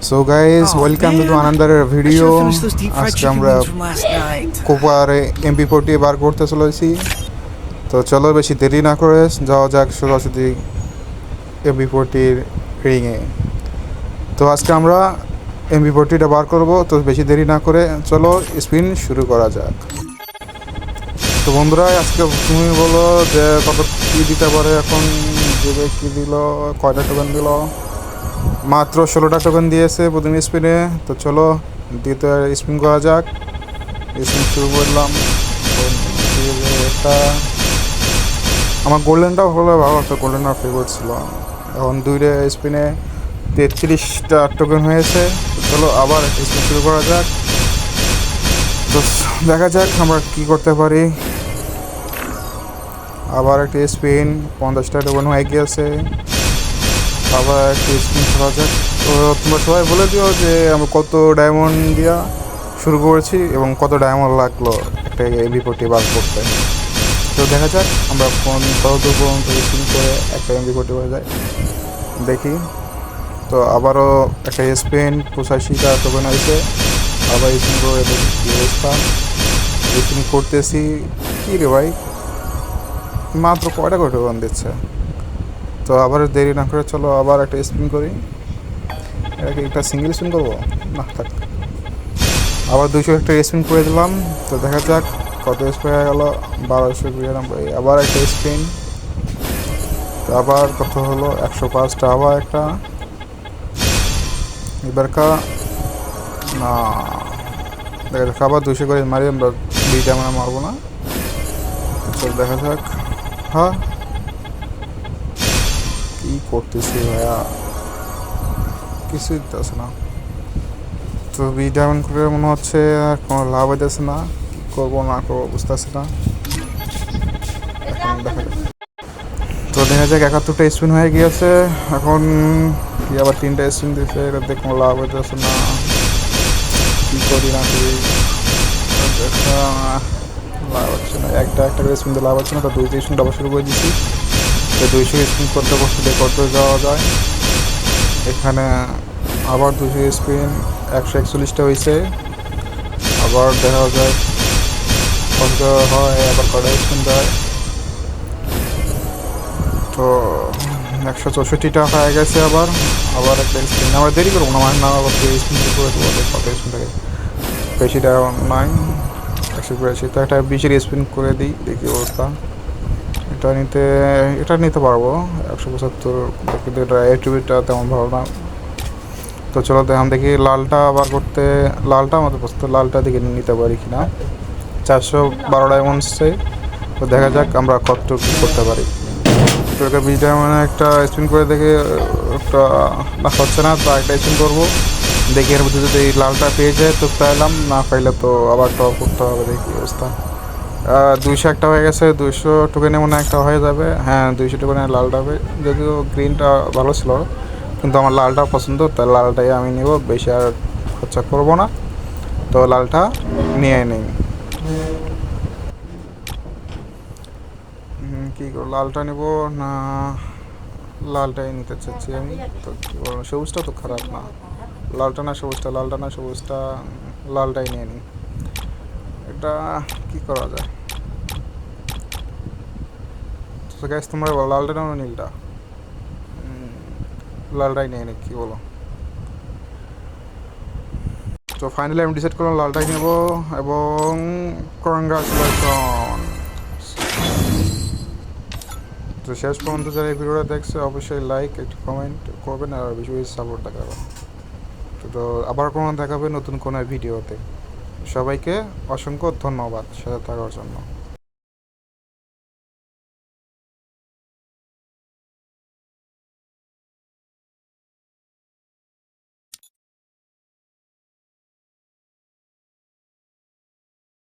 So guys, Oh welcome to man, another I should video. have finished those deep fried আজকে chicken আমরা wings from last night. কোপার MP40 বার করতে চলেছি। তো চলো বেশি দেরি না করে যাওয়া যাক সোজাসুজি MP40 রিংয়ে। তো আজকে আমরা MP40টা বার করব, তো বেশি দেরি না করে চলো স্পিন শুরু করা যাক। তো বন্ধুরা, আজকে তুমি বলো যে কত কী দিতে পারে। এখন দেবে কী দিল, কয়টা টোকেন দিল? মাত্র 16টা টোকেন দিয়েছে প্রথম স্পিনে। তো চলো দ্বিতীয় স্পিন করা যাক। স্পিন শুরু করলাম। একটা আমার গোল্ডেনটাও হলে ভালো একটা গোল্ডেন আর ফেভারিট ছিল। এখন দুইটা স্পিনে 33টা টোকেন হয়েছে। তো চলো আবার একটা স্পিন শুরু করা যাক। তো দেখা যাক আমরা কী করতে পারি। আবার একটা স্পিন, 50টা টোকেন হয়ে গিয়েছে। আবার একটা স্পিন করা যাক। তো তোমরা সবাই বলে দিও যে আমরা কত ডায়মন্ড দিয়া শুরু করেছি এবং কত ডায়মন্ড লাগলো একটা MP40 বার করতে। তো দেখা যাক আমরা কত দূর পর্যন্ত স্পিন করে একটা MP40 হয়ে যায় দেখি। তো আবারও একটা স্পিন, 85টা টোকেন হয়েছে। আবার স্পিন করে দেখি কী অবস্থা। স্পিন করতেছি। কী রে ভাই, মাত্র কয়টা করে টোকেন দিচ্ছে। তো আবার দেরি না করে চলো আবার একটা স্পিন করি। এটাকে একটা সিঙ্গেল স্পিন করবো না, থাক। আবার 200 একটা স্পিন করে দিলাম। তো দেখা যাক কত স্পিন হয়ে গেল, 1292। আবার একটা স্পিন। তো আবার কত হলো, 105টা। আবার একটা, এবারকা না, দেখা যাক আবার 200 করে মারি। আমরা 2টা আমরা মারবো না। চল দেখা যাক। হ্যাঁ, কী করতেছি ভাইয়া, কিছুই দিতেছে না। তো 2 ডায়মন্ড করে মনে হচ্ছে আর কোনো লাভ হইতেছে না। কী করবো না করবো বুঝতেছি না। এখন দেখা যাক। তো দেখা যাক 71টা স্পিন হয়ে গিয়েছে। এখন কি আবার 3টা স্পিন দিয়েছে, এটা দেখে কোনো লাভ হইতেছে না। কী করি না করি, লাভ হচ্ছে না। একটা করে স্পিন দিয়ে লাভ হচ্ছে না। তো 2টা স্পিন আবার শুরু করে দিচ্ছি। তো 200 স্পিন করতে করতে কত যাওয়া যায়। এখানে আবার 200 স্পিন, 141টা হয়েছে। আবার দেখা যায় কত হয়, আবার কটা স্পিন দেয়। তো 164টা হয়ে গেছে। আবার আবার একটা স্পিন, আবার দেরি করবো না, মানে না আবার স্পিন করে দেবো। কত স্পিন থাকে, বেশিটা নাই, 182। তো একটা 20-এর স্পিন করে দিই, দেখি অবস্থা। এটা নিতে পারবো 175, কিন্তু এটা অ্যাট্রিবিউটটা তেমন ভালো না। তো চলো দেখি লালটা আবার করতে। লালটা আমাদের পছন্দ, লালটা দিকে নিতে পারি কিনা। 412 ডায়মন্ডসে। তো দেখা যাক আমরা কতটুকু করতে পারি। তো এটা 20 ডায়মন্ডে একটা স্পিন করে দেখে, একটা না হচ্ছে না। তো একটা স্পিন করবো, দেখি এর মধ্যে যদি লালটা পেয়ে যায় তো পেলাম, না পাইলে তো আবার টপ করতে হবে। দেখি অবস্থা। 200 একটা হয়ে গেছে। 200 টোকেনে মনে একটা হয়ে যাবে। হ্যাঁ, 200 টোকেনে লালটা হবে। যদিও গ্রিনটা ভালো ছিল, কিন্তু আমার লালটা পছন্দ, তাই লালটাই আমি নেব। বেশি আর খরচা করবো না। তো লালটা নিয়ে নিই। কী করবো, লালটা নেব না লালটাই নিতে চাচ্ছি আমি। তো কী বলবো, সবুজটা তো খারাপ না। লালটা না সবুজটা, লালটা না সবুজটা, লালটাই নিয়ে নিই। এটা কী করা যায়। তো গ্যাস তোমরা বলো, লালটা না নীলটা? লালটাই নিয়ে নিই, কী বলো? তো ফাইনালি আমি ডিসাইড করলাম লালটাই নেব। এবং কংগ্রাচুলেশন। তো শেষ পর্যন্ত যারা এই ভিডিওটা দেখছে অবশ্যই লাইক, একটু কমেন্ট করবেন আর বেশি বেশি সাপোর্ট দেখাবেন। তো আবার কোনো দেখাবে নতুন কোনো ভিডিওতে। সবাইকে অসংখ্য ধন্যবাদ সাথে থাকার জন্য।